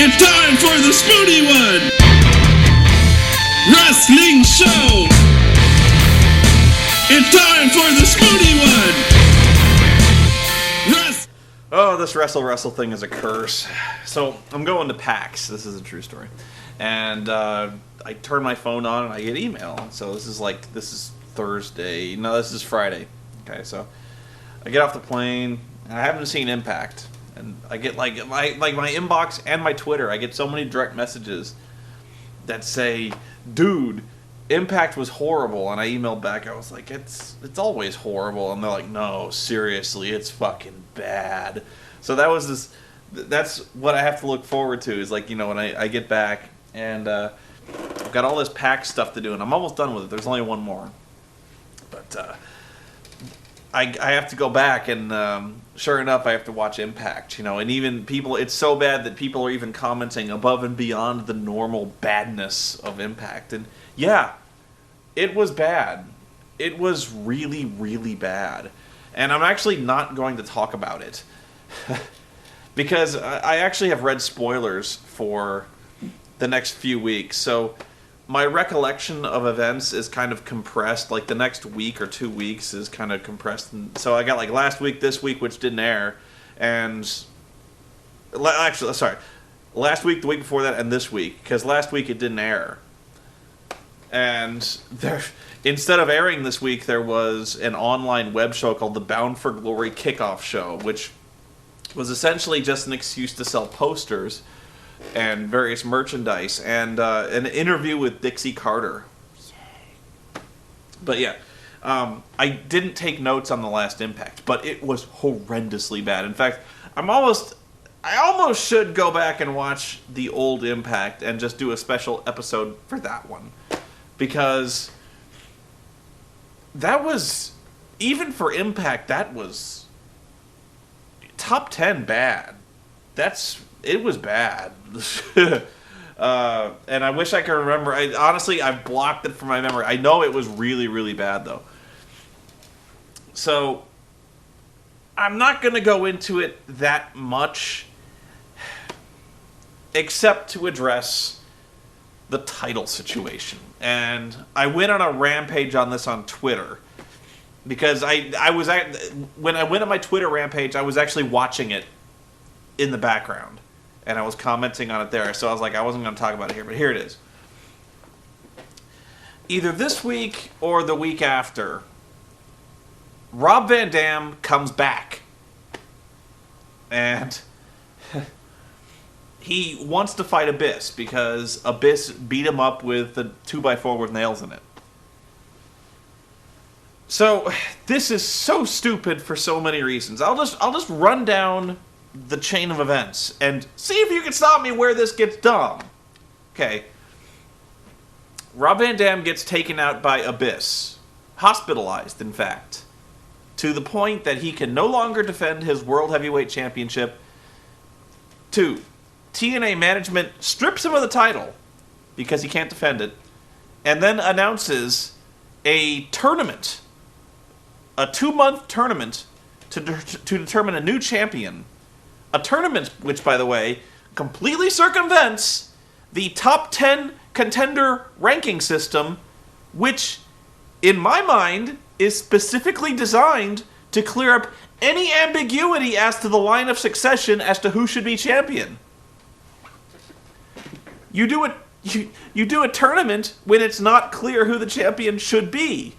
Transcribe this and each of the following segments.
It's time for the Spoony One! Wrestling Show! It's time for the Spoony One! Oh, this Wrestle thing is a curse. So, I'm going to PAX. This is a true story. And I turn my phone on and I get email. So this is Thursday. No, this is Friday. Okay, so I get off the plane. And I haven't seen Impact. And I get my inbox and my Twitter. I get so many direct messages that say, "Dude, Impact was horrible." And I emailed back. I was like, "It's always horrible." And they're like, "No, seriously, it's fucking bad." So that's what I have to look forward to. Is when I get back and I've got all this PAX stuff to do, and I'm almost done with it. There's only one more, but I have to go back, and sure enough, I have to watch Impact, and even people, it's so bad that people are even commenting above and beyond the normal badness of Impact. And yeah, it was bad. It was really, really bad. And I'm actually not going to talk about it because I actually have read spoilers for the next few weeks. So my recollection of events is kind of compressed. Like the next week or 2 weeks is kind of compressed. And so I got last week, this week, which didn't air, and last week, the week before that, and this week, because last week it didn't air. And instead of airing this week, there was an online web show called the Bound for Glory Kickoff Show, which was essentially just an excuse to sell posters and various merchandise, and an interview with Dixie Carter. But yeah, I didn't take notes on the last Impact, but it was horrendously bad. In fact, I almost should go back and watch the old Impact and just do a special episode for that one, because that was, even for Impact, that was top 10 bad. It was bad. And I wish I could remember. Honestly, I've blocked it from my memory. I know it was really, really bad, though. So, I'm not going to go into it that much, except to address the title situation. And I went on a rampage on this on Twitter, because when I went on my Twitter rampage, I was actually watching it in the background, and I was commenting on it there. So I was like, I wasn't going to talk about it here, but here it is. Either this week or the week after, Rob Van Dam comes back, and he wants to fight Abyss because Abyss beat him up with the 2x4 with nails in it. So this is so stupid for so many reasons. I'll just run down the chain of events and see if you can stop me where this gets dumb. Okay. Rob Van Dam gets taken out by Abyss. Hospitalized, in fact. To the point that he can no longer defend his World Heavyweight Championship. 2. TNA management strips him of the title because he can't defend it, and then announces a tournament. A 2-month tournament to determine a new champion. A tournament which, by the way, completely circumvents the top 10 contender ranking system, which, in my mind, is specifically designed to clear up any ambiguity as to the line of succession as to who should be champion. You do a tournament when it's not clear who the champion should be.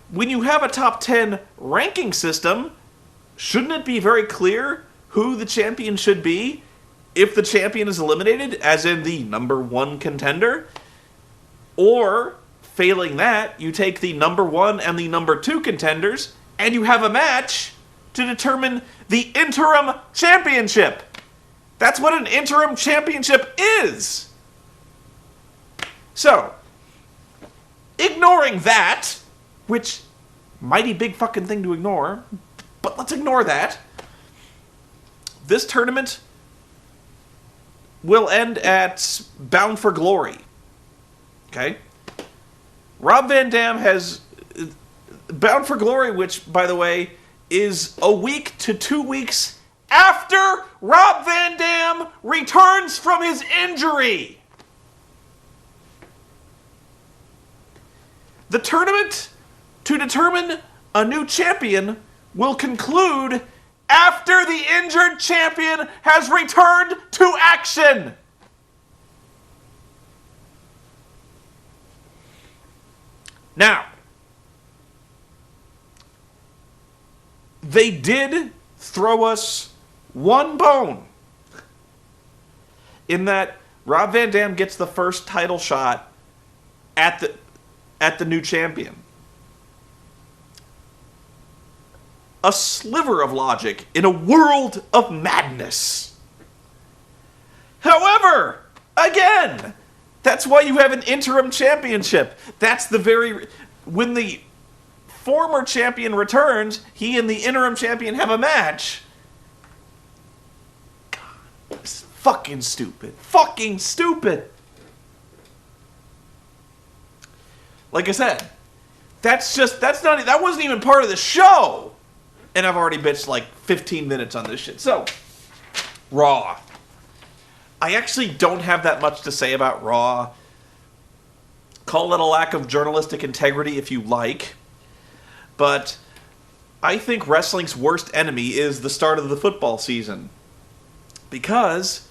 When you have a top 10 ranking system, shouldn't it be very clear who the champion should be if the champion is eliminated, as in the number 1 contender? Or, failing that, you take the number 1 and the number 2 contenders, and you have a match to determine the interim championship. That's what an interim championship is. So, ignoring that, which, mighty big fucking thing to ignore, but let's ignore that. This tournament will end at Bound for Glory. Okay? Rob Van Dam has Bound for Glory, which, by the way, is a week to 2 weeks after Rob Van Dam returns from his injury. The tournament to determine a new champion will conclude after the injured champion has returned to action. Now, they did throw us one bone in that Rob Van Dam gets the first title shot at the new champion. A sliver of logic in a world of madness. However, again, that's why you have an interim championship. That's when the former champion returns, he and the interim champion have a match. God, it's fucking stupid. Fucking stupid. Like I said, that wasn't even part of the show. And I've already bitched like 15 minutes on this shit. So, Raw. I actually don't have that much to say about Raw. Call it a lack of journalistic integrity if you like. But I think wrestling's worst enemy is the start of the football season. Because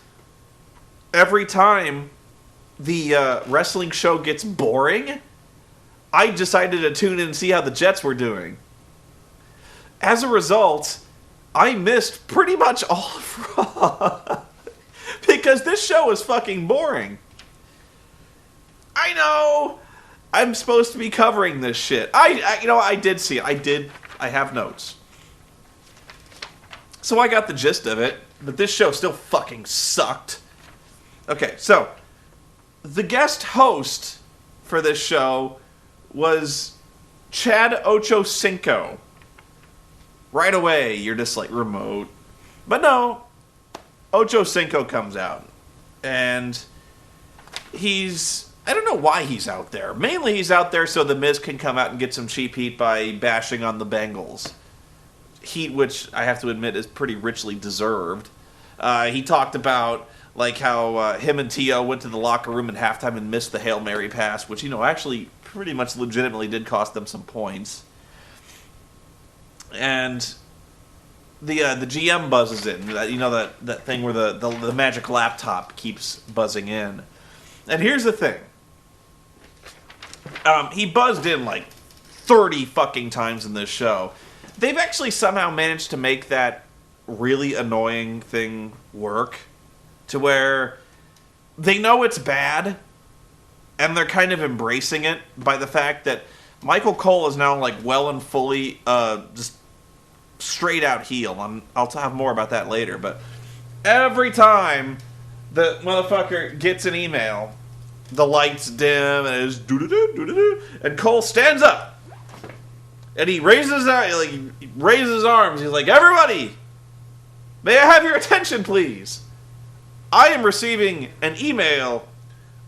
every time the wrestling show gets boring, I decided to tune in and see how the Jets were doing. As a result, I missed pretty much all of Raw. Because this show is fucking boring. I know. I'm supposed to be covering this shit. I did see it. I have notes. So I got the gist of it, but this show still fucking sucked. Okay, so the guest host for this show was Chad Ochocinco. Right away, you're just like, remote. But no, Ochocinco comes out. And I don't know why he's out there. Mainly he's out there so The Miz can come out and get some cheap heat by bashing on the Bengals. Heat which, I have to admit, is pretty richly deserved. He talked about like how him and T.O. went to the locker room at halftime and missed the Hail Mary pass, which, actually pretty much legitimately did cost them some points. And the GM buzzes in. That thing where the magic laptop keeps buzzing in. And here's the thing. He buzzed in like 30 fucking times in this show. They've actually somehow managed to make that really annoying thing work. To where they know it's bad. And they're kind of embracing it by the fact that Michael Cole is now like well and fully just straight out heel. I'll have more about that later. But every time the motherfucker gets an email, the lights dim and it's doo-doo-doo, and Cole stands up and he raises his arms. He's like, "Everybody, may I have your attention, please? I am receiving an email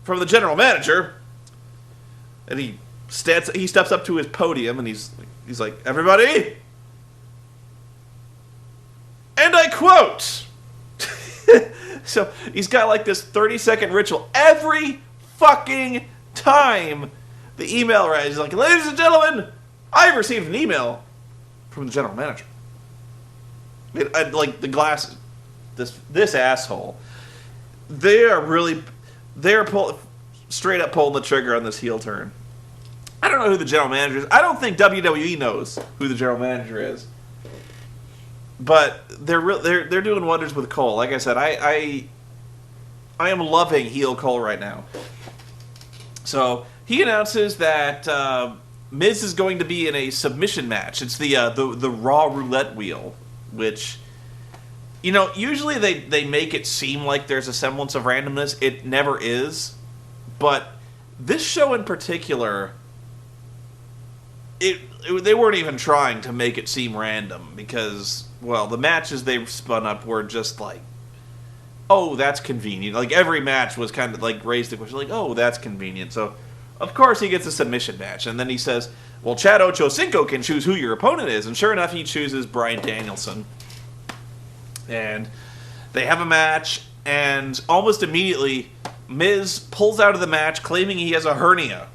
from the general manager." And he steps up to his podium and he's like, "Everybody," and I quote. So he's got like this 30-second ritual every fucking time the email rises. He's like, "Ladies and gentlemen, I've received an email from the general manager." Like the glass, this asshole. They're straight up pulling the trigger on this heel turn. I don't know who the general manager is. I don't think WWE knows who the general manager is. But they're doing wonders with Cole. Like I said, I am loving heel Cole right now. So he announces that Miz is going to be in a submission match. It's the Raw roulette wheel, which, usually they make it seem like there's a semblance of randomness. It never is. But this show in particular, they weren't even trying to make it seem random because, well, the matches they spun up were just like, oh, that's convenient. Like, every match was kind of like raised the question, like, oh, that's convenient. So, of course, he gets a submission match. And then he says, well, Chad Ochocinco can choose who your opponent is. And sure enough, he chooses Bryan Danielson. And they have a match, and almost immediately, Miz pulls out of the match claiming he has a hernia.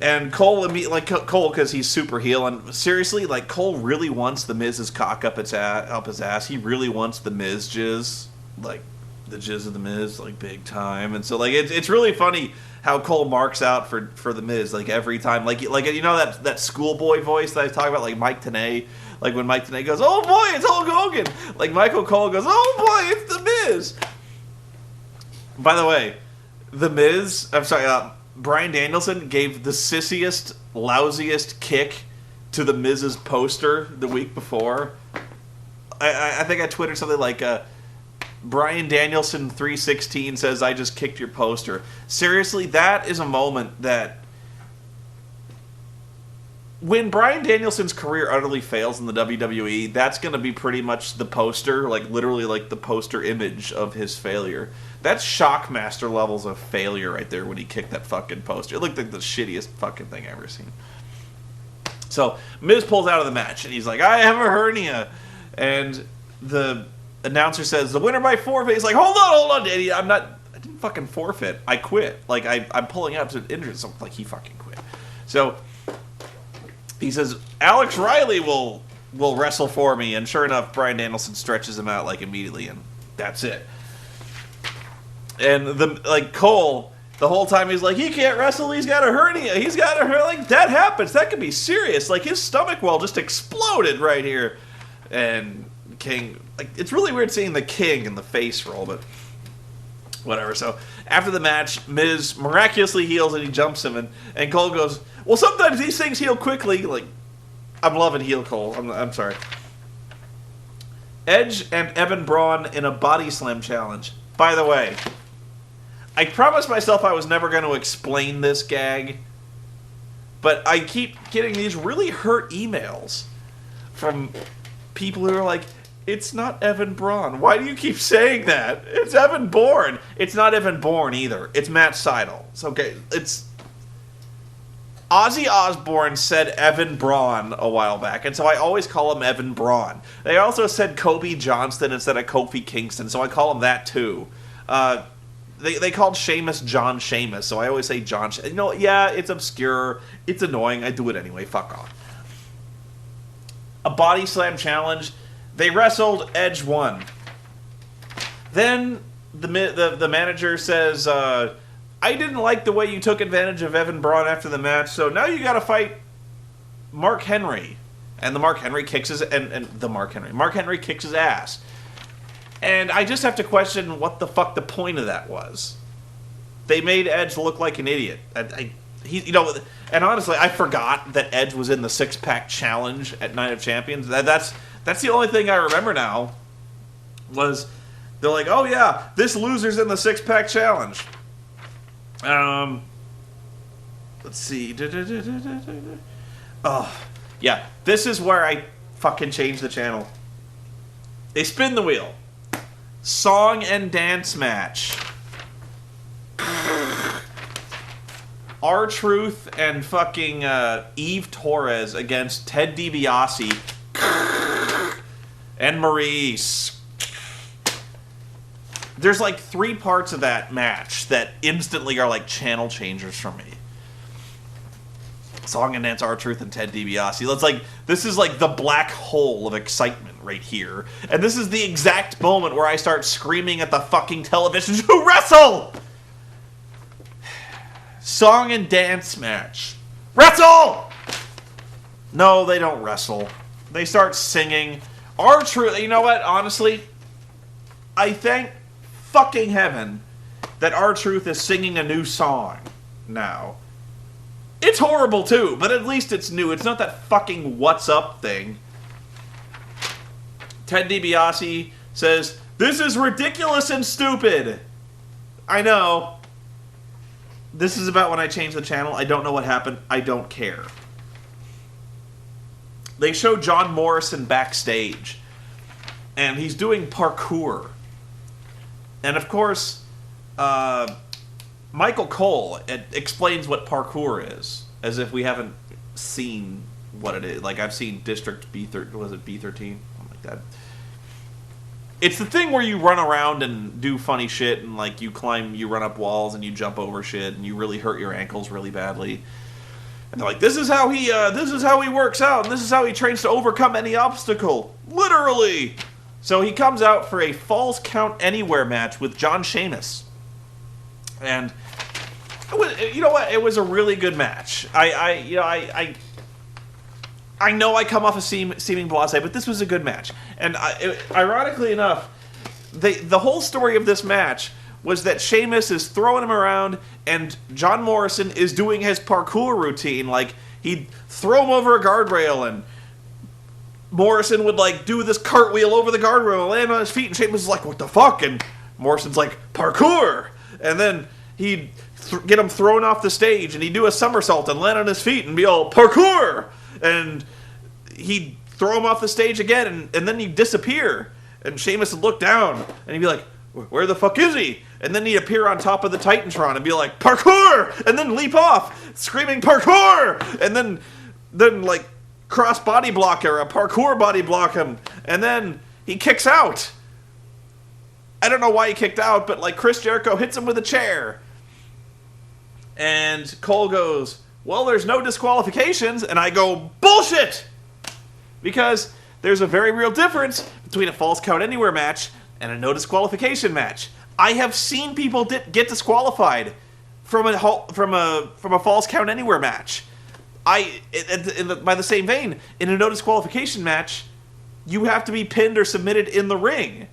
And Cole, because he's super heel, and seriously, like, Cole really wants the Miz's cock up his ass. He really wants the Miz jizz, like, the jizz of the Miz, like, big time. And so, like, it's really funny how Cole marks out for the Miz, like, every time. Like you know that schoolboy voice that I was talking about, like Mike Tenay? Like, when Mike Tenay goes, "Oh boy, it's Hulk Hogan!" Like, Michael Cole goes, "Oh boy, it's the Miz!" By the way, the Miz, Bryan Danielson gave the sissiest, lousiest kick to the Miz's poster the week before. I think I tweeted something like, Bryan Danielson 316 says, "I just kicked your poster." Seriously, that is a moment that... When Bryan Danielson's career utterly fails in the WWE, that's going to be pretty much the poster, like, literally, like, the poster image of his failure. That's Shockmaster levels of failure right there when he kicked that fucking poster. It looked like the shittiest fucking thing I've ever seen. So, Miz pulls out of the match, and he's like, "I have a hernia." And the announcer says, "The winner by forfeit." He's like, hold on, Daddy. I didn't fucking forfeit. I quit. Like, I'm pulling out to injure something. Like, he fucking quit. So, he says, "Alex Riley will wrestle for me." And sure enough, Bryan Danielson stretches him out, like, immediately, and that's it. And Cole, the whole time he's like, "He can't wrestle, he's got a hernia, he's got a hernia." Like, that happens, that could be serious. Like, his stomach wall just exploded right here. And King, like, it's really weird seeing the King in the face roll, but whatever. So, after the match, Miz miraculously heals and he jumps him, and Cole goes, "Well, sometimes these things heal quickly." Like, I'm loving heel Cole. I'm sorry. Edge and Evan Braun in a body slam challenge. By the way, I promised myself I was never going to explain this gag, but I keep getting these really hurt emails from people who are like, "It's not Evan Braun. Why do you keep saying that? It's Evan Bourne." It's not Evan Bourne either. It's Matt Sydal. It's okay. It's... Ozzy Osbourne said Evan Braun a while back, and so I always call him Evan Braun. They also said Kobe Johnston instead of Kofi Kingston, so I call him that too. They called Sheamus John Sheamus, so I always say John Sheamus. You know, yeah, it's obscure. It's annoying. I do it anyway. Fuck off. A body slam challenge. They wrestled. Edge won. Then the manager says, "I didn't like the way you took advantage of Evan Braun after the match, so now you got to fight Mark Henry." And Mark Henry kicks his ass. And I just have to question what the fuck the point of that was. They made Edge look like an idiot. And honestly, I forgot that Edge was in the six-pack challenge at Night of Champions. That's the only thing I remember now. Was they're like, "Oh yeah, this loser's in the six-pack challenge." Let's see. Oh, yeah. This is where I fucking changed the channel. They spin the wheel. Song and dance match. R-Truth and fucking Eve Torres against Ted DiBiase and Maurice. There's like 3 parts of that match that instantly are like channel changers for me. Song and dance, R-Truth and Ted DiBiase. This is like the black hole of excitement right here. And this is the exact moment where I start screaming at the fucking television to wrestle! Song and dance match. Wrestle! No, they don't wrestle. They start singing. R-Truth, you know what, honestly? I thank fucking heaven that R-Truth is singing a new song now. It's horrible too, but at least it's new. It's not that fucking what's up thing. Ted DiBiase says, "This is ridiculous and stupid." I know. This is about when I changed the channel. I don't know what happened. I don't care. They show John Morrison backstage, and he's doing parkour. And of course, Michael Cole explains what parkour is, as if we haven't seen what it is. Like, I've seen District B13, was it B13? Something like that. It's the thing where you run around and do funny shit and like you run up walls and you jump over shit and you really hurt your ankles really badly. And they're like, this is how he works out and this is how he trains to overcome any obstacle. Literally. So he comes out for a Falls Count Anywhere match with John Sheamus. And you know what? It was a really good match. I know I come off as seeming blasé, but this was a good match. And ironically enough, the whole story of this match was that Sheamus is throwing him around, and John Morrison is doing his parkour routine. Like, he'd throw him over a guardrail, and Morrison would, like, do this cartwheel over the guardrail and land on his feet, and Sheamus is like, what the fuck? And Morrison's like, parkour! And then he'd get him thrown off the stage, and he'd do a somersault and land on his feet and be all, parkour! And he'd throw him off the stage again, and then he'd disappear. And Sheamus would look down, and he'd be like, where the fuck is he? And then he'd appear on top of the Titantron and be like, parkour! And then leap off, screaming, parkour! And then like, cross body block or a parkour body block him. And then he kicks out. I don't know why he kicked out, but like Chris Jericho hits him with a chair. And Cole goes, well, there's no disqualifications. And I go, bullshit! Because there's a very real difference between a Falls Count Anywhere match and a no disqualification match. I have seen people get disqualified from a Falls Count Anywhere match. By the same vein, in a no disqualification match, you have to be pinned or submitted in the ring.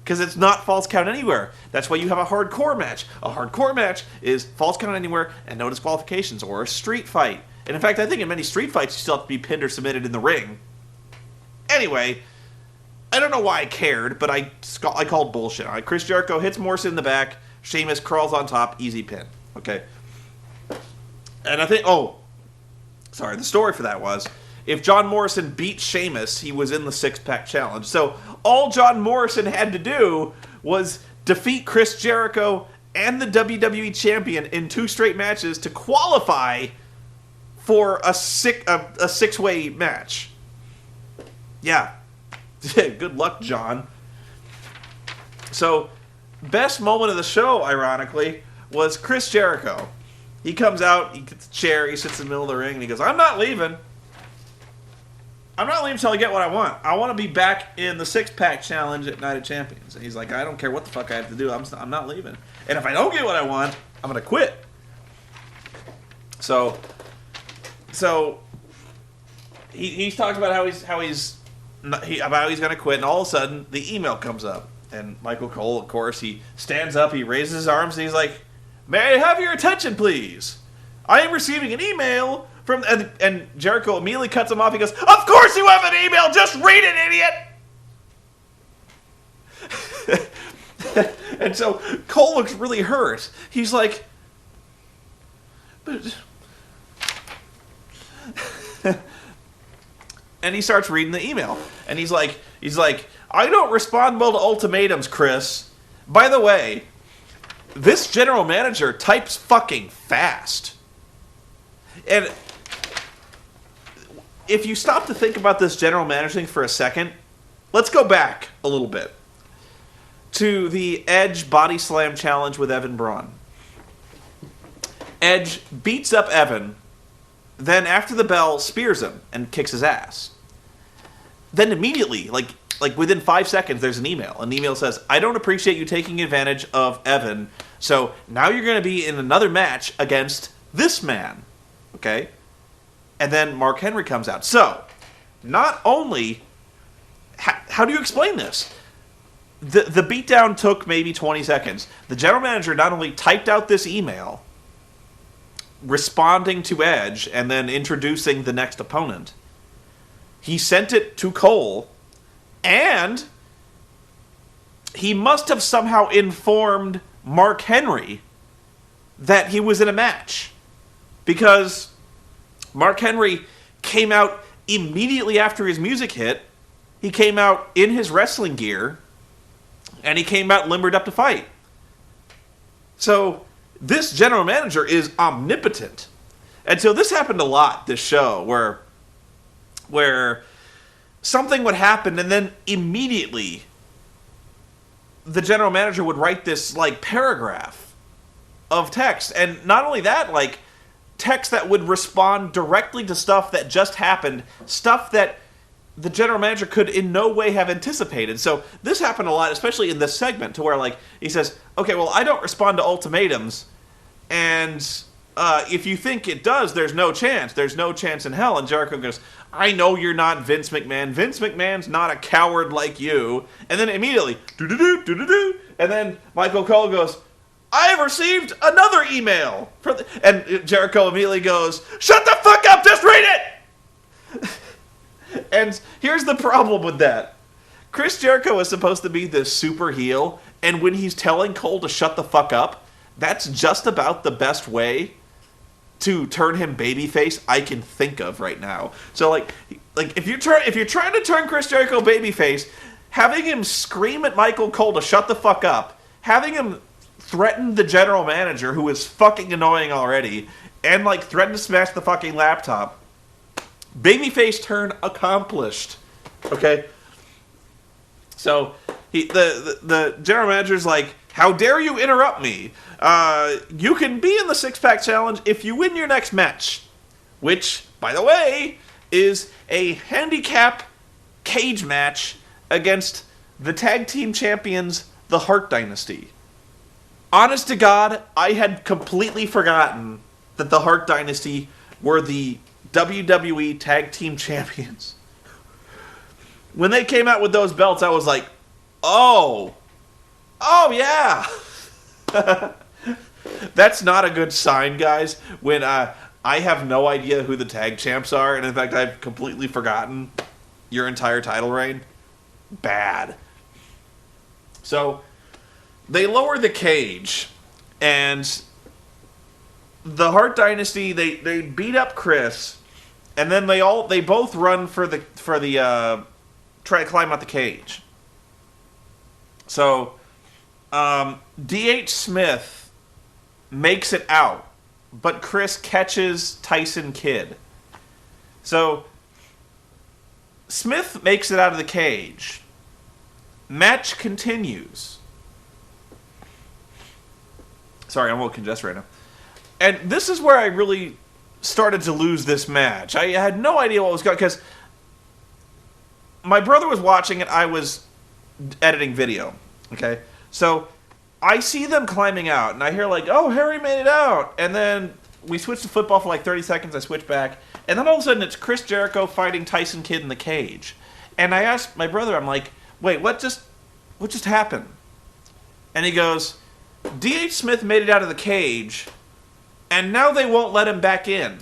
Because it's not Falls Count Anywhere. That's why you have a hardcore match. A hardcore match is Falls Count Anywhere and no disqualifications, or a street fight. And in fact, I think in many street fights, you still have to be pinned or submitted in the ring. Anyway, I don't know why I cared, but I called bullshit. All right, Chris Jericho hits Morrison in the back. Sheamus crawls on top. Easy pin. Okay. And I think... the story for that was, if John Morrison beat Sheamus, he was in the six-pack challenge. So all John Morrison had to do was defeat Chris Jericho and the WWE Champion in 2 straight matches to qualify for a six-way match. Yeah. Good luck, John. So, best moment of the show, ironically, was Chris Jericho. He comes out, he gets a chair, he sits in the middle of the ring, and he goes, I'm not leaving. I'm not leaving until I get what I want. I want to be back in the six-pack challenge at Night of Champions. And he's like, I don't care what the fuck I have to do. I'm not leaving. And if I don't get what I want, I'm going to quit. So he's talking about how he's going to quit, and all of a sudden the email comes up, and Michael Cole, of course, he stands up, he raises his arms, and he's like, "May I have your attention, please? I am receiving an email from..." And Jericho immediately cuts him off. He goes, "Of course you have an email. Just read it, idiot." And so Cole looks really hurt. He's like, "But..." And he starts reading the email. And he's like, "I don't respond well to ultimatums, Chris. By the way, this general manager types fucking fast." And if you stop to think about this general manager thing for a second, let's go back a little bit to the Edge Body Slam challenge with Evan Braun. Edge beats up Evan, then after the bell spears him and kicks his ass. Then immediately, like within 5 seconds, there's an email. And the email says, "I don't appreciate you taking advantage of Evan, so now you're going to be in another match against this man." Okay? And then Mark Henry comes out. So, not only... How do you explain this? The beatdown took maybe 20 seconds. The general manager not only typed out this email responding to Edge and then introducing the next opponent, he sent it to Cole, and he must have somehow informed Mark Henry that he was in a match, because Mark Henry came out immediately after his music hit. He came out in his wrestling gear, and he came out limbered up to fight. So this general manager is omnipotent. And so this happened a lot, this show, where something would happen and then immediately the general manager would write this, like, paragraph of text. And not only that, like, text that would respond directly to stuff that just happened, stuff that the general manager could in no way have anticipated. So this happened a lot, especially in this segment, to where, like, he says, okay, well, I don't respond to ultimatums, and if you think it does, there's no chance. There's no chance in hell. And Jericho goes, I know you're not Vince McMahon. Vince McMahon's not a coward like you. And then immediately, do-do-do, and then Michael Cole goes, I have received another email. And Jericho immediately goes, shut the fuck up, just read it! And here's the problem with that. Chris Jericho is supposed to be this super heel, and when he's telling Cole to shut the fuck up, that's just about the best way to turn him babyface I can think of right now. So like if you're trying to turn Chris Jericho babyface, having him scream at Michael Cole to shut the fuck up, having him threaten the general manager, who is fucking annoying already, and like threaten to smash the fucking laptop, babyface turn accomplished. Okay? So the general manager's like, how dare you interrupt me? You can be in the six-pack challenge if you win your next match. Which, by the way, is a handicap cage match against the tag team champions, the Hart Dynasty. Honest to God, I had completely forgotten that the Hart Dynasty were the WWE tag team champions. When they came out with those belts, I was like, oh yeah. That's not a good sign, guys, when I have no idea who the tag champs are, and in fact I've completely forgotten your entire title reign. Bad. So they lower the cage, and the Hart Dynasty, they beat up Chris, and then they both run for the try to climb out the cage. So D.H. Smith makes it out, but Chris catches Tyson Kidd. So Smith makes it out of the cage. Match continues. Sorry, I'm a little congested right now. And this is where I really started to lose this match. I had no idea what was going on, because my brother was watching it, I was editing video. Okay? So I see them climbing out, and I hear like, oh, Harry made it out. And then we switch to football for like 30 seconds, I switch back, and then all of a sudden it's Chris Jericho fighting Tyson Kidd in the cage. And I asked my brother, I'm like, wait, what just happened? And he goes, D.H. Smith made it out of the cage, and now they won't let him back in.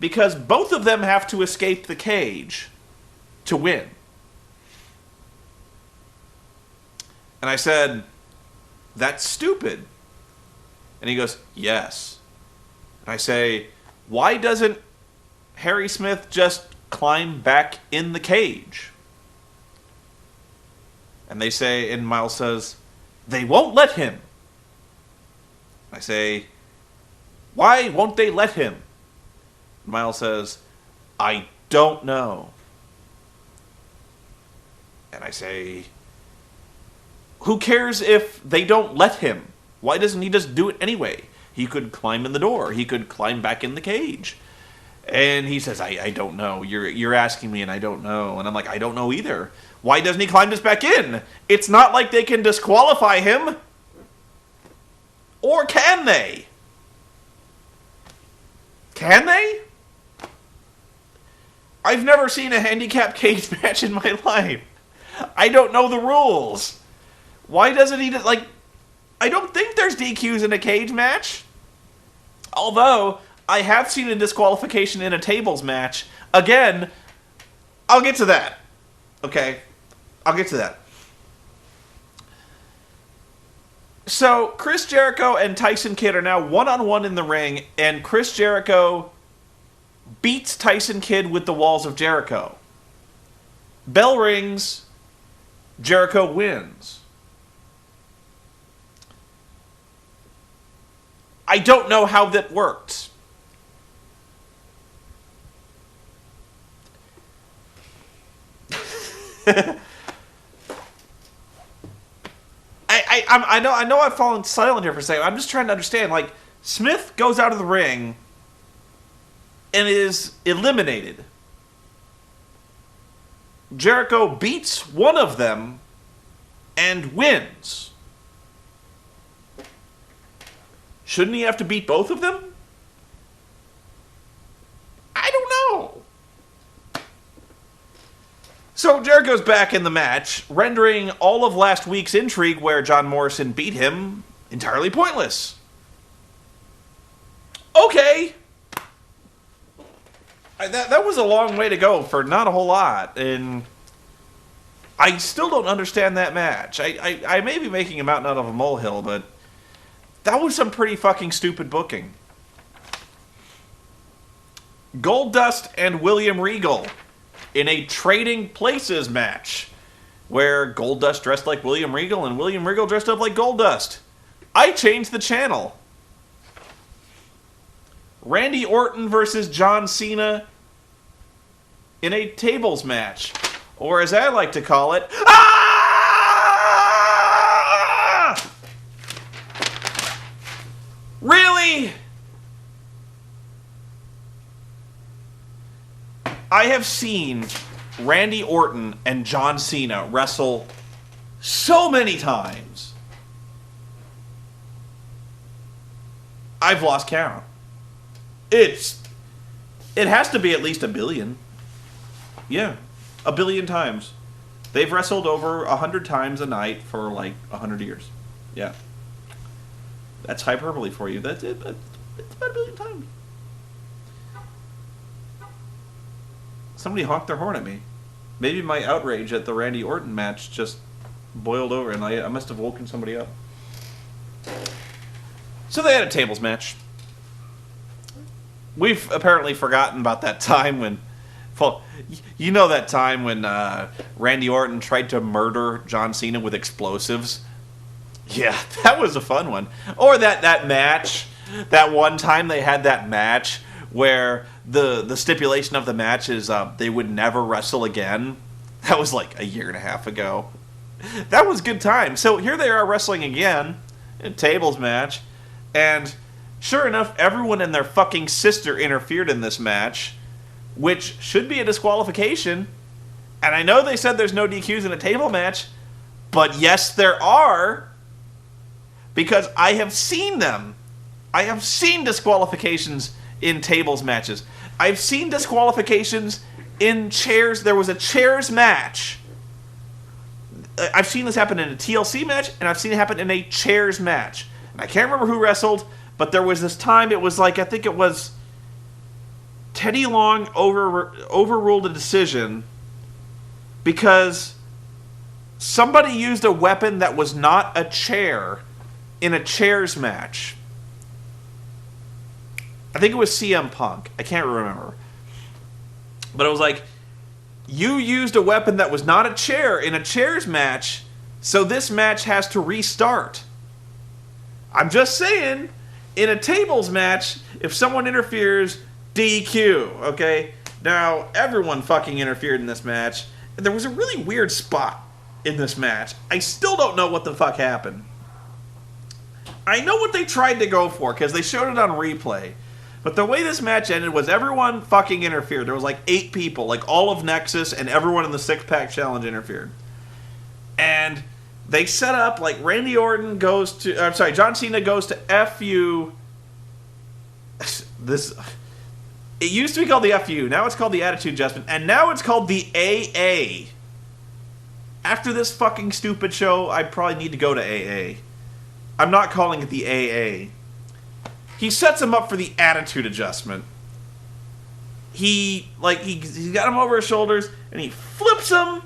Because both of them have to escape the cage to win. And I said, that's stupid. And he goes, yes. And I say, why doesn't Harry Smith just climb back in the cage? And they say, and Miles says, they won't let him. I say, why won't they let him? Miles says, I don't know. And I say, who cares if they don't let him? Why doesn't he just do it anyway? He could climb in the door. He could climb back in the cage. And he says, I don't know. You're asking me and I don't know. And I'm like, I don't know either. Why doesn't he climb just back in? It's not like they can disqualify him. Or can they? Can they? I've never seen a handicap cage match in my life. I don't know the rules. Why doesn't he just, like, I don't think there's DQs in a cage match. Although, I have seen a disqualification in a tables match. Again, I'll get to that. Okay? I'll get to that. So, Chris Jericho and Tyson Kidd are now one-on-one in the ring, and Chris Jericho beats Tyson Kidd with the walls of Jericho. Bell rings, Jericho wins. I don't know how that worked. I know I've fallen silent here for a second. I'm just trying to understand. Like, Smith goes out of the ring and is eliminated. Jericho beats one of them and wins. Shouldn't he have to beat both of them? I don't know. So Jericho's back in the match, rendering all of last week's intrigue where John Morrison beat him entirely pointless. Okay. That was a long way to go for not a whole lot, and I still don't understand that match. I may be making a mountain out of a molehill, but that was some pretty fucking stupid booking. Goldust and William Regal in a Trading Places match, where Goldust dressed like William Regal and William Regal dressed up like Goldust. I changed the channel. Randy Orton versus John Cena in a tables match, or as I like to call it, Really? I have seen Randy Orton and John Cena wrestle so many times. I've lost count. It has to be at least 1 billion. Yeah, 1 billion times. They've wrestled over 100 times a night for like 100 years. Yeah. That's hyperbole for you. That's it. It's about 1 billion times. Somebody honked their horn at me. Maybe my outrage at the Randy Orton match just boiled over and I must have woken somebody up. So they had a tables match. We've apparently forgotten about that time when... Well, you know that time when Randy Orton tried to murder John Cena with explosives? Yeah, that was a fun one. Or that match, that one time they had that match where the stipulation of the match is they would never wrestle again. That was like 1.5 years ago. That was good time. So here they are wrestling again, a tables match, and sure enough, everyone and their fucking sister interfered in this match, which should be a disqualification. And I know they said there's no DQs in a table match, but yes, there are, because I have seen them. I have seen disqualifications in tables matches. I've seen disqualifications in chairs. There was a chairs match. I've seen this happen in a TLC match, and I've seen it happen in a chairs match. And I can't remember who wrestled, but there was this time, it was like, I think it was Teddy Long overruled a decision because somebody used a weapon that was not a chair in a chairs match. I think it was CM Punk. I can't remember. But it was like, you used a weapon that was not a chair in a chairs match, so this match has to restart. I'm just saying, in a tables match, if someone interferes, DQ, okay? Now, everyone fucking interfered in this match. There was a really weird spot in this match. I still don't know what the fuck happened. I know what they tried to go for, because they showed it on replay. But the way this match ended was everyone fucking interfered. There was like 8 people, like all of Nexus and everyone in the 6-pack challenge interfered. And they set up, like, Randy Orton goes to... I'm sorry, John Cena goes to FU... This... It used to be called the FU, now it's called the Attitude Adjustment, and now it's called the AA. After this fucking stupid show, I probably need to go to AA. I'm not calling it the AA. He sets him up for the Attitude Adjustment. He's got him over his shoulders, and he flips him,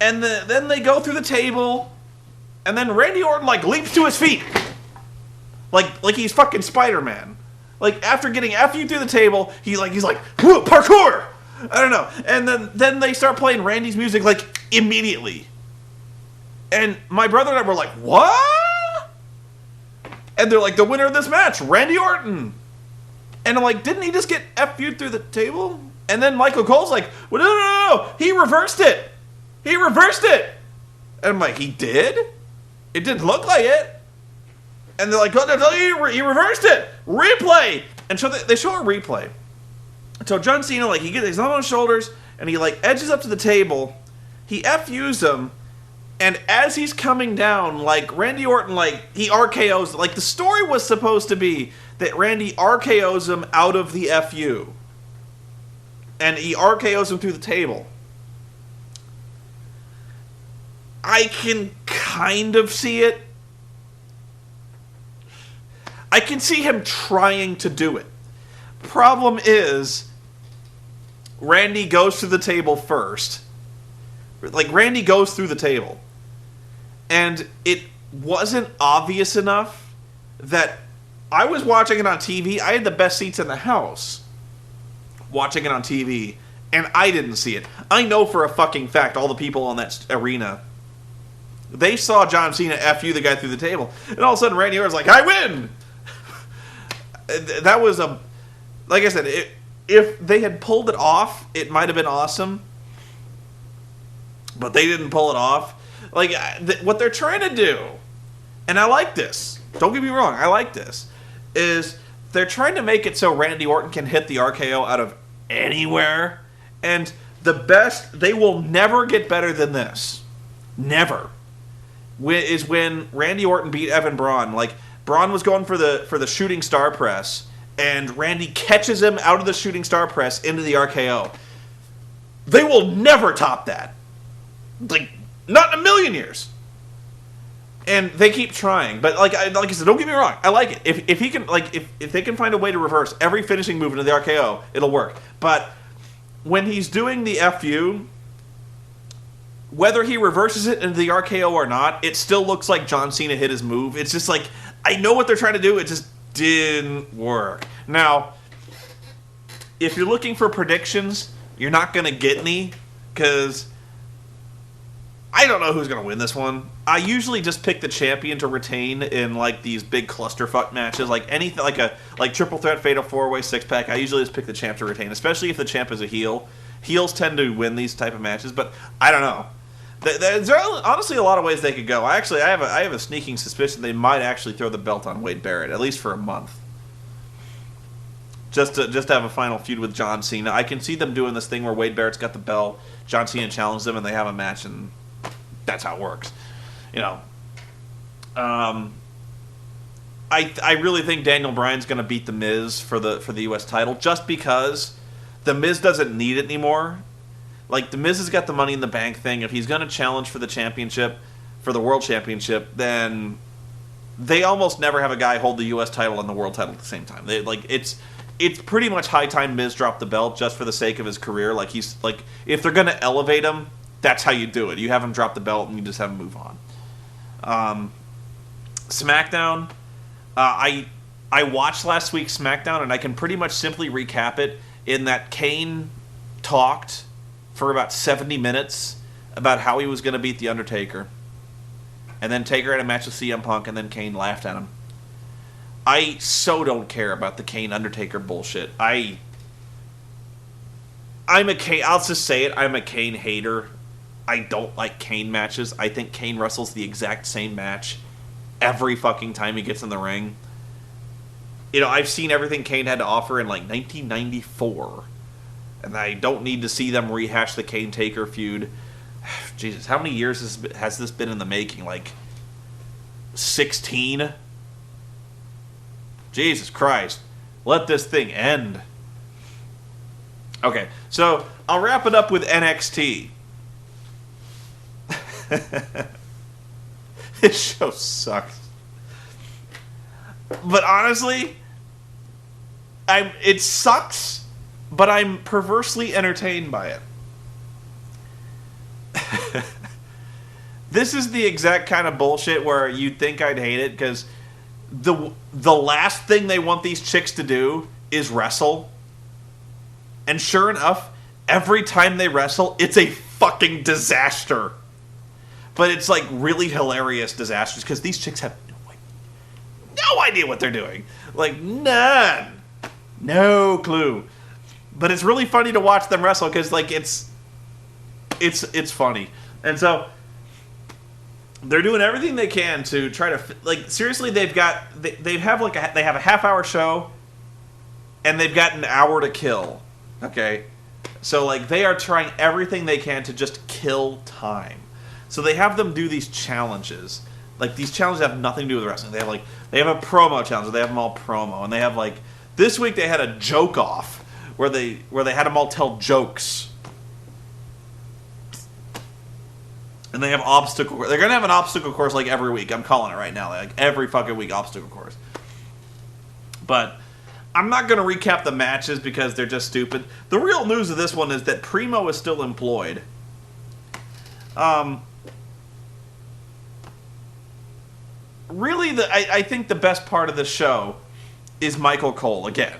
and then they go through the table, and then Randy Orton, like, leaps to his feet. Like he's fucking Spider-Man. Like, after getting FU through the table, he's like, whoa, parkour! I don't know. And then they start playing Randy's music, like, immediately. And my brother and I were like, what? And they're like, the winner of this match, Randy Orton. And I'm like, didn't he just get FU'd through the table? And then Michael Cole's like, well, no. He reversed it. And I'm like, he did? It didn't look like it. And they're like, oh, he reversed it. Replay. And so they show a replay. So John Cena, like, he gets his arm on his shoulders, and he, like, edges up to the table. He FUs him, and as he's coming down, like, Randy Orton, like, he RKOs. Like, the story was supposed to be that Randy RKOs him out of the FU. And he RKOs him through the table. I can kind of see it. I can see him trying to do it. Problem is, Randy goes to the table first. Like, Randy goes through the table. And it wasn't obvious enough that I was watching it on TV. I had the best seats in the house watching it on TV, and I didn't see it. I know for a fucking fact all the people on that arena, they saw John Cena FU the guy through the table. And all of a sudden, Randy Orton's like, I win! That was a... Like I said, if they had pulled it off, it might have been awesome. But they didn't pull it off. Like, what they're trying to do, and I like this, don't get me wrong, I like this, is they're trying to make it so Randy Orton can hit the RKO out of anywhere. And the best, they will never get better than this. Never. Is when Randy Orton beat Evan Braun. Like, Braun was going for the shooting star press, and Randy catches him out of the shooting star press into the RKO. They will never top that. Like, not in a million years. And they keep trying, but like I said, don't get me wrong, I like it. If he can, like, if they can find a way to reverse every finishing move into the RKO, it'll work. But when he's doing the FU, whether he reverses it into the RKO or not, it still looks like John Cena hit his move. It's just like, I know what they're trying to do, it just didn't work. Now, if you're looking for predictions, you're not going to get any, because I don't know who's going to win this one. I usually just pick the champion to retain in, like, these big clusterfuck matches, like anything, like triple threat, fatal 4-way, 6-pack. I usually just pick the champ to retain, especially if the champ is a heel. Heels tend to win these type of matches, but I don't know. There's honestly a lot of ways they could go. I have a sneaking suspicion they might actually throw the belt on Wade Barrett, at least for a month. Just to have a final feud with John Cena. I can see them doing this thing where Wade Barrett's got the belt, John Cena challenges them, and they have a match, and that's how it works. You know. I really think Daniel Bryan's going to beat The Miz for the U.S. title, just because The Miz doesn't need it anymore. Like, The Miz has got the Money in the Bank thing. If he's going to challenge for the championship, for the World Championship, then they almost never have a guy hold the U.S. title and the World title at the same time. It's pretty much high time Miz dropped the belt just for the sake of his career. Like, he's like, if they're going to elevate him, that's how you do it. You have him drop the belt and you just have him move on. SmackDown. I watched last week's SmackDown, and I can pretty much simply recap it in that Kane talked for about 70 minutes about how he was going to beat The Undertaker. And then Taker had a match with CM Punk, and then Kane laughed at him. I so don't care about the Kane Undertaker bullshit. I'm a Kane, I'll just say it, I'm a Kane hater. I don't like Kane matches. I think Kane wrestles the exact same match every fucking time he gets in the ring. You know, I've seen everything Kane had to offer in, like, 1994. And I don't need to see them rehash the Kane-Taker feud. Jesus, how many years has this been in the making? Like, 16? Jesus Christ. Let this thing end. Okay, so I'll wrap it up with NXT. This show sucks. But honestly, it sucks, but I'm perversely entertained by it. This is the exact kind of bullshit where you'd think I'd hate it, because the last thing they want these chicks to do is wrestle. And sure enough, every time they wrestle, it's a fucking disaster. But it's like really hilarious disasters, because these chicks have no idea what they're doing. Like, none. No clue. But it's really funny to watch them wrestle, because like it's funny. And so they're doing everything they can to try to seriously. They have a half-hour show, and they've got an hour to kill. Okay, so like they are trying everything they can to just kill time. So they have them do these challenges. Like these challenges have nothing to do with wrestling. They have a promo challenge. They have them all promo, and they have like this week they had a joke off where they had them all tell jokes. And they have obstacle. They're gonna have an obstacle course like every week. I'm calling it right now. Like every fucking week, obstacle course. But I'm not gonna recap the matches because they're just stupid. The real news of this one is that Primo is still employed. Really, I think the best part of the show is Michael Cole again.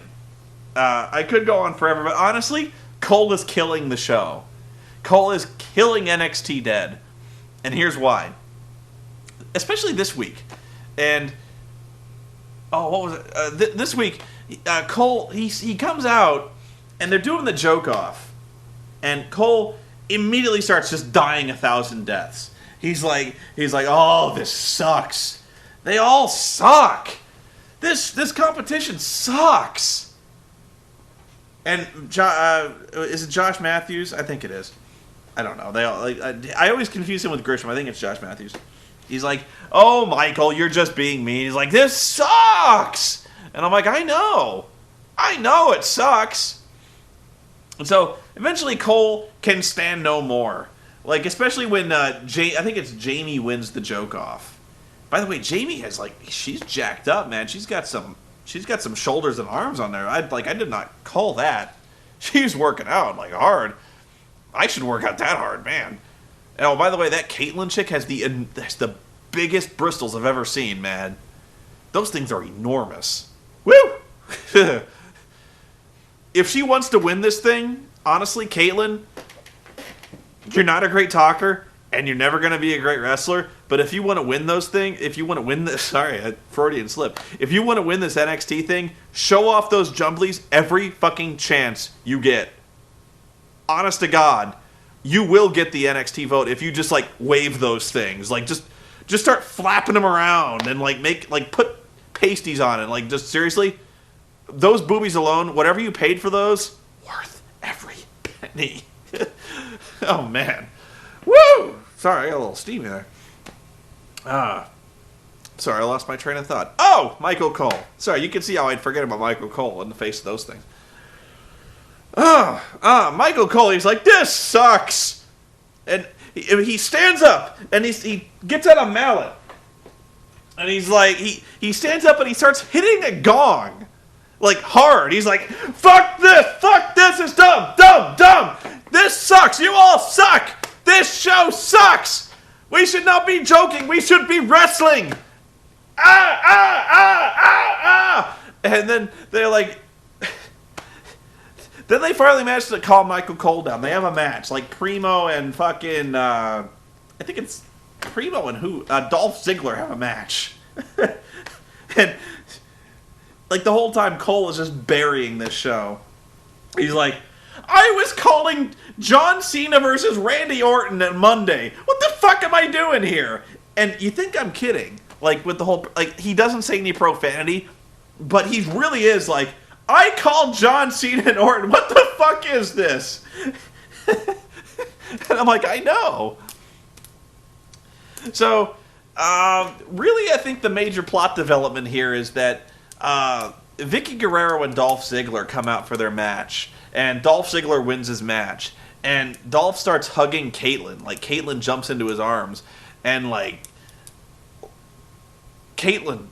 I could go on forever, but honestly, Cole is killing the show. Cole is killing NXT dead. And here's why. Especially this week. And, what was it? This week, Cole, he comes out, and they're doing the joke off. And Cole immediately starts just dying 1,000 deaths. He's like, oh, this sucks. They all suck. This competition sucks. And is it Josh Matthews? I think it is. I don't know. They all I always confuse him with Grisham. I think it's Josh Matthews. He's like, "Oh, Michael, you're just being mean." He's like, "This sucks," and I'm like, "I know it sucks." And so eventually, Cole can stand no more. Like especially when I think it's Jamie wins the joke off. By the way, Jamie has she's jacked up, man. She's got some shoulders and arms on there. I did not call that. She's working out hard. I should work out that hard, man. And, oh, by the way, that Caitlyn chick has the biggest bristles I've ever seen, man. Those things are enormous. Woo! If she wants to win this thing, honestly, Caitlyn, you're not a great talker, and you're never going to be a great wrestler, but if you want to win those things, if you want to win this, sorry, Freudian slip. If you want to win this NXT thing, show off those jumblies every fucking chance you get. Honest to God, you will get the NXT vote if you just wave those things. Just start flapping them around and put pasties on it. Just seriously, those boobies alone, whatever you paid for those, worth every penny. Oh man, woo! Sorry, I got a little steamy there. Sorry, I lost my train of thought. Oh, Michael Cole. Sorry, you can see how I'd forget about Michael Cole in the face of those things. Michael Cole, he's like, this sucks! And he stands up, and he gets out a mallet. And he's like, he stands up and he starts hitting a gong. Hard. He's like, fuck this is dumb, this sucks, you all suck! This show sucks! We should not be joking, we should be wrestling! And then they're like... Then they finally managed to calm Michael Cole down. They have a match. Primo and fucking... I think it's Primo and who? Dolph Ziggler have a match. And... the whole time, Cole is just burying this show. He's like, I was calling John Cena versus Randy Orton on Monday. What the fuck am I doing here? And you think I'm kidding. With the whole... he doesn't say any profanity, but he really is I called John Cena and Orton. What the fuck is this? And I'm like, I know. So, really, I think the major plot development here is that Vicky Guerrero and Dolph Ziggler come out for their match, and Dolph Ziggler wins his match, and Dolph starts hugging Caitlyn. Caitlyn jumps into his arms, and Caitlyn...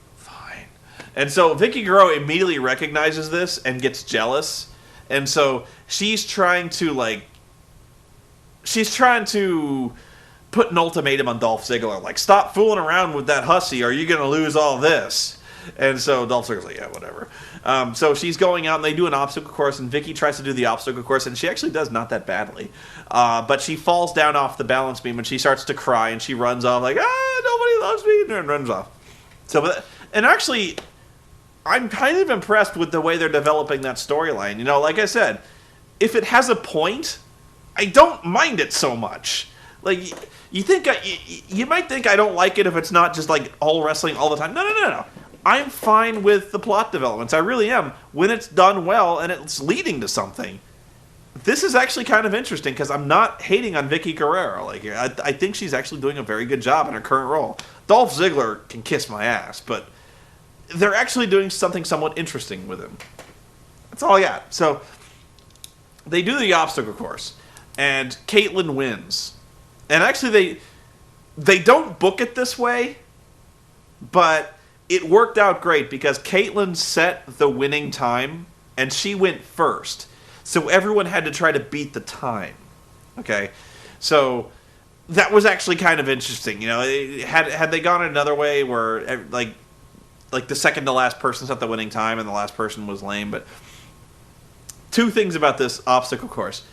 And so Vicky Guerrero immediately recognizes this and gets jealous. And so she's trying to put an ultimatum on Dolph Ziggler. Stop fooling around with that hussy, or you're going to lose all this. And so Dolph Ziggler's like, yeah, whatever. So she's going out and they do an obstacle course, and Vicky tries to do the obstacle course, and she actually does not that badly. But she falls down off the balance beam and she starts to cry, and she runs off nobody loves me, and runs off. And actually... I'm kind of impressed with the way they're developing that storyline. Like I said, if it has a point, I don't mind it so much. Like, you might think I don't like it if it's not just like all wrestling all the time. No. I'm fine with the plot developments. I really am. When it's done well and it's leading to something. This is actually kind of interesting because I'm not hating on Vicky Guerrero. Like, I think she's actually doing a very good job in her current role. Dolph Ziggler can kiss my ass, but they're actually doing something somewhat interesting with him. That's all I got. So, they do the obstacle course, and Caitlyn wins. And actually, they don't book it this way, but it worked out great because Caitlyn set the winning time, and she went first. So everyone had to try to beat the time. Okay? So that was actually kind of interesting. You know, had they gone another way where, like the second to last person set the winning time and the last person was lame. But two things about this obstacle course.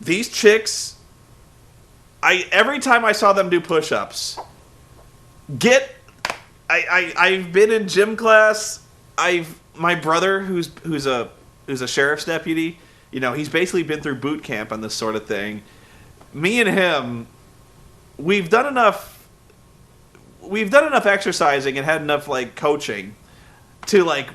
These chicks, every time I saw them do push-ups, I've been in gym class. My brother, who's a sheriff's deputy, you know, he's basically been through boot camp on this sort of thing. Me and him, we've done enough exercising and had enough like coaching to like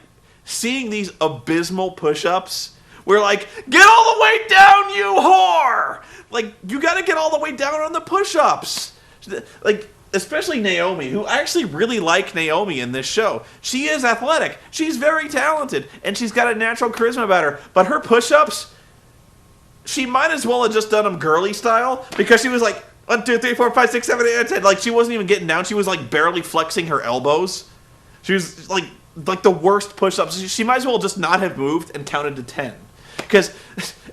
seeing these abysmal push-ups. We're like, get all the way down, you whore! Like, you gotta get all the way down on the push-ups. Like, especially Naomi, who I actually really like Naomi in this show. She is athletic. She's very talented. And she's got a natural charisma about her. But her push-ups, she might as well have just done them girly style. Because she was like, 1, 2, 3, 4, 5, 6, 7, 8, 9, 10. Like, she wasn't even getting down. She was like barely flexing her elbows. She was like the worst push-ups. She might as well just not have moved and counted to 10.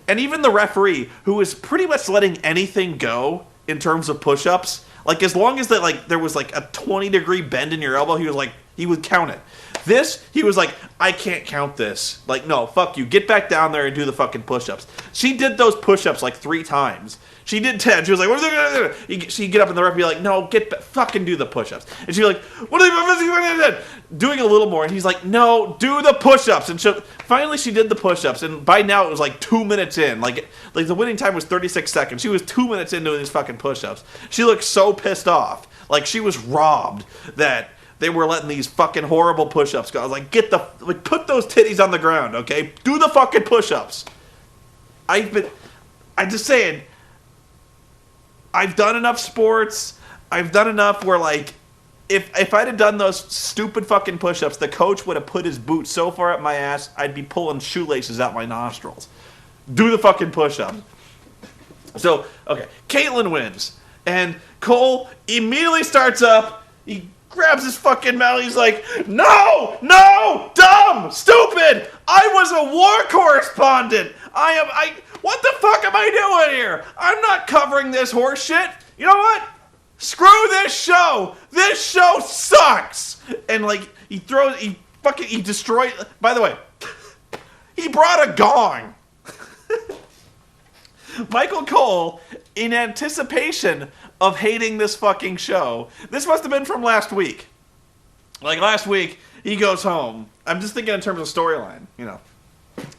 And even the referee, who was pretty much letting anything go in terms of push-ups, like, as long as there was like a 20-degree bend in your elbow, he would count it. This, he was like, I can't count this. Like, no, fuck you. Get back down there and do the fucking push-ups. She did those push-ups like 3 times. She did 10. She was like, what are they going to do? She'd get up and the ref would be like, no, fucking do the push-ups. And she'd be like, what are they going to do? Doing a little more. And he's like, no, do the push-ups. And finally she did the push-ups. And by now it was like 2 minutes in. Like the winning time was 36 seconds. She was 2 minutes in doing these fucking push-ups. She looked so pissed off. Like she was robbed that they were letting these fucking horrible push-ups go. I was like, put those titties on the ground, okay? Do the fucking push-ups. I'm just saying, I've done enough sports. I've done enough where, like, if I'd have done those stupid fucking push-ups, the coach would have put his boot so far up my ass, I'd be pulling shoelaces out my nostrils. Do the fucking push-ups. So, okay, Caitlyn wins. And Cole immediately starts up. He grabs his fucking mouth. He's like, no, dumb, stupid. I was a war correspondent. What the fuck am I doing here? I'm not covering this horse shit. You know what? Screw this show. This show sucks. And like, he destroyed, by the way, he brought a gong. Michael Cole, in anticipation of hating this fucking show, this must have been from last week. Like last week, he goes home. I'm just thinking in terms of storyline, you know.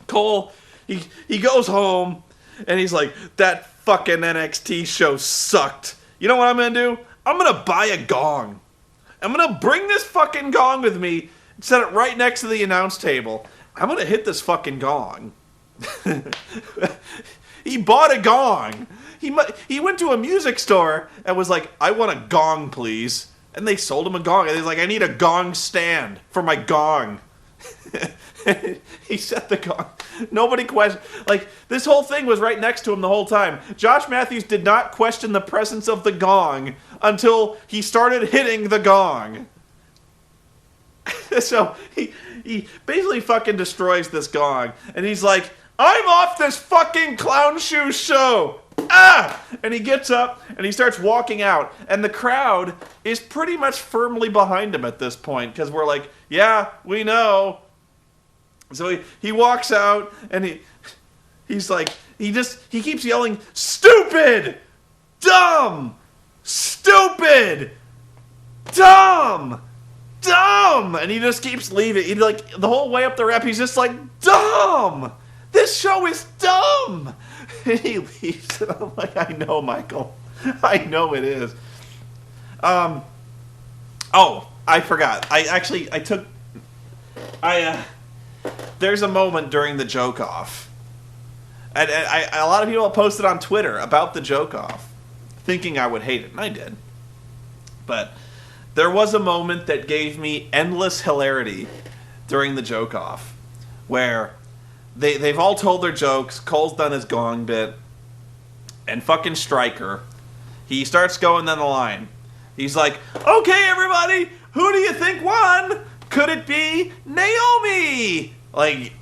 Cole, he goes home, and he's like, that fucking NXT show sucked. You know what I'm going to do? I'm going to buy a gong. I'm going to bring this fucking gong with me, set it right next to the announce table. I'm going to hit this fucking gong. He bought a gong. He went to a music store and was like, I want a gong, please. And they sold him a gong. And he's like, I need a gong stand for my gong. He set the gong. Nobody questioned. Like, this whole thing was right next to him the whole time. Josh Matthews did not question the presence of the gong until he started hitting the gong. So he basically fucking destroys this gong. And he's like, I'm off this fucking clown shoe show. Ah! And he gets up and he starts walking out. And the crowd is pretty much firmly behind him at this point. Because we're like, yeah, we know. So he walks out and he's like, he keeps yelling, stupid! Dumb! Stupid! Dumb! Dumb! And he just keeps leaving. He like the whole way up the ramp, he's just like, dumb! This show is dumb! And he leaves, and I'm like, I know, Michael. I know it is. Oh, I forgot. There's a moment during the joke off. And a lot of people posted on Twitter about the joke off, thinking I would hate it, and I did. But there was a moment that gave me endless hilarity during the joke off, where they've all told their jokes, Cole's done his gong bit, and fucking Stryker, he starts going down the line. He's like, okay, everybody, who do you think won? Could it be Naomi? Like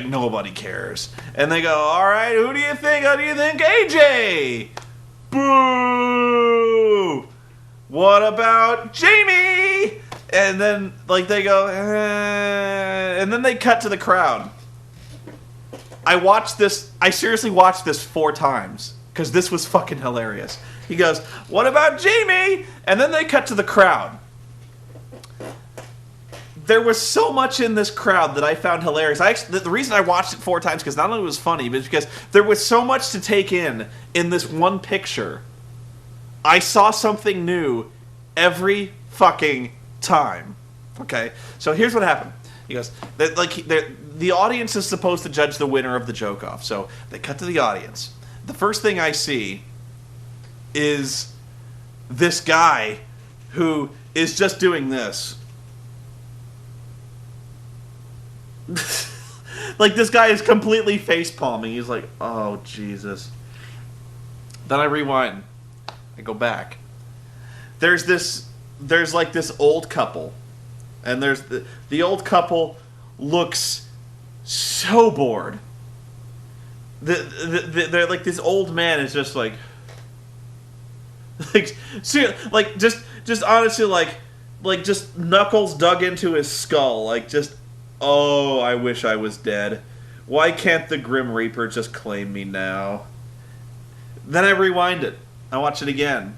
nobody cares. And they go, all right, who do you think? How do you think AJ? Boo! What about Jamie? And then, like, they go, and then they cut to the crowd. I seriously watched this 4 times, because this was fucking hilarious. He goes, what about Jamie? And then they cut to the crowd. There was so much in this crowd that I found hilarious. The reason I watched it 4 times, because not only was it funny, but because there was so much to take in this one picture. I saw something new every fucking time. Okay? So here's what happened. He goes, the audience is supposed to judge the winner of the joke-off. So they cut to the audience. The first thing I see is this guy who is just doing this. Like, this guy is completely face-palming. He's like, oh, Jesus. Then I rewind. I go back. There's like this old couple. And there's the old couple looks so bored. They're like, this old man is just like just honestly, like just knuckles dug into his skull, like, just, oh, I wish I was dead. Why can't the Grim Reaper just claim me now? Then I rewind it. I watch it again.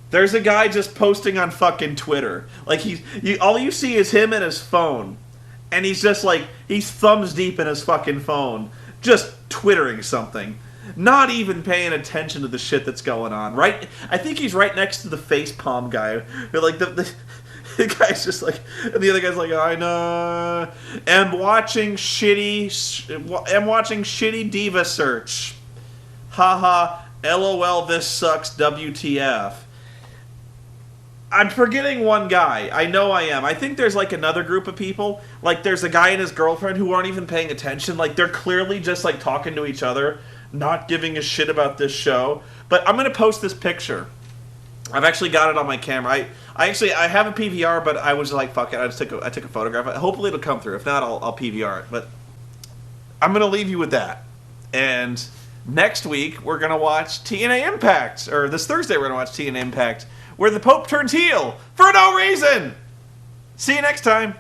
There's a guy just posting on fucking Twitter. Like, all you see is him and his phone. And he's just like, he's thumbs deep in his fucking phone, just twittering something. Not even paying attention to the shit that's going on. Right? I think he's right next to the face palm guy. Like, the guy's just like, and the other guy's like, I know. I'm watching shitty diva search. Haha. LOL, this sucks. WTF. I'm forgetting one guy. I know I am. I think there's like another group of people. Like, there's a guy and his girlfriend who aren't even paying attention. Like, they're clearly just like talking to each other, not giving a shit about this show. But I'm gonna post this picture. I've actually got it on my camera. I have a PVR, but I was like, fuck it. I took a photograph. Hopefully it'll come through. If not, I'll PVR it. But I'm gonna leave you with that. And next week we're gonna watch TNA Impact, or this Thursday we're gonna watch TNA Impact, where the Pope turns heel for no reason. See you next time.